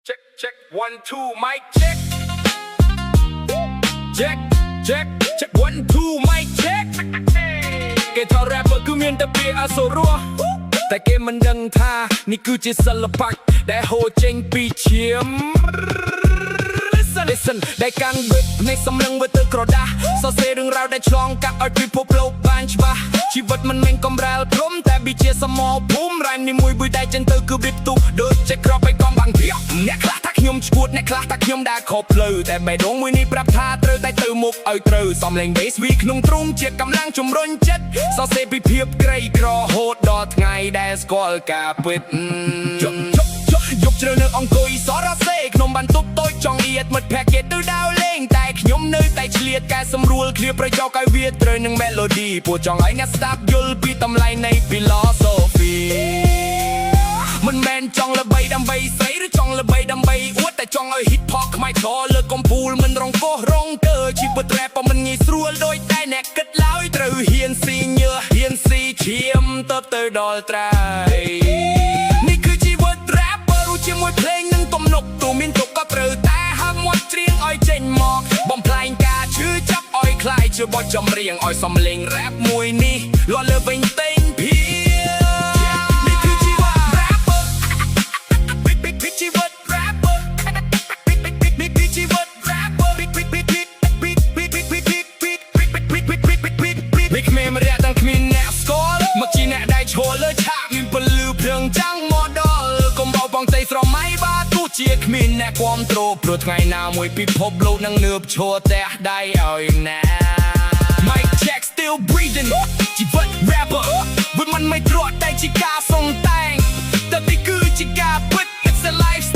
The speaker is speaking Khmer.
Check, check, 1, 2, mic check. Check, check, check, 1, 2, mic check. គេថត rapper គឺមានតែពាក្យអសុរោះតែគេមិនដឹងថានេះគឺជាសិល្បៈដែលហូរចេញពីឈាម Listen ដែលកាន់បិទនៃសំឡឹងវាទៅក្រដាស់សរសេររឿងរ៉ាវដែលឆ្លងកាត់ឲ្យពិភពលោកបានច្បាស់ជីវិតមិនមែនកំរែលព្រំតែវាជាសមរភូមិរ៉ែមនីមួយៗដែលចេញទៅគឺវាផ្ទុះដូចជាក្របឲ្យកំបាំងភៀកអ្នកខ្លះថាខ្ញុំឈួតអ្នកខ្លះថាខ្ញុំដើរខុសផ្លូវតែបេះដូងមួយនេះប្រាប់ថាត្រូវតែទៅមុខឲ្យត្រូវសំឡេង bass វាក្នុងទ្រូងជាកម្លាំងជំរុញចិត្តសរសេរពីភាពក្រីក្ររហូតដល់ថ្ងៃដែលស្គាល់ការពិតយកជ្រើនៅអង្គុយសរសេរក្នុងបន្ទប់តូចចង់អៀតមិត្តភក្តិគេទៅដើរលេងតែខ្ញុំនៅតែឆ្លៀតកែសម្រួលឃ្លាប្រយោគឲ្យវាត្រូវនឹង melody ពួកចង់ឲ្យអ្នកស្ដាប់យល់ពីតម្លៃនៃ philosophy មិនមែនចង់ល្បីដើម្បីស្រីឬចង់ល្បីដើម្បីអួតតែចង់ឲ្យ hip hop ខ្មែរធរលើកំពូលមិនរងកោសរងកើជីវិត rap មិនងាយស្រួលដូចតែអ្នកគិតឡើយត្រូវហ៊ានស៊ីញើសហ៊ានស៊ីឈាមទៅដល់ត្រៃនេះគឺជីវិត rap ជាមួយភ្លេងនិងទំនុកទូមានទុកក៏ត្រូវតែហាមមាត់ច្រៀងឲ្យចេញមកបំផ្លាញការឈឺចាប់ឲ្យคล้ายជាបទចម្រៀងឲ្យសំឡេង rap មួយនេះលាស់លើវិញតែងភៀនេះគឺជីវិត rapper ជីវិត rapper ជីវិត rapper មិនគ្មានរយៈទាំងគ្មានអ្នកស្គាល់មកជាអ្នកដែលឈរលើឆាកមានពលឺភ្លើងចាំងមកដល់កុំបោកបងใจស្រមៃបាទទោះជាគ្មានអ្នកគាំទ្រព្រោះថ្ងៃណាមួយពិភពលោកនឹងងើបឈរតែដៃឲ្យណា Mic check still breathing ជីវិត rapper វាមិនត្រកតែជាការសុំតែងតែនេះគឺជាការពិត It's a lifestyle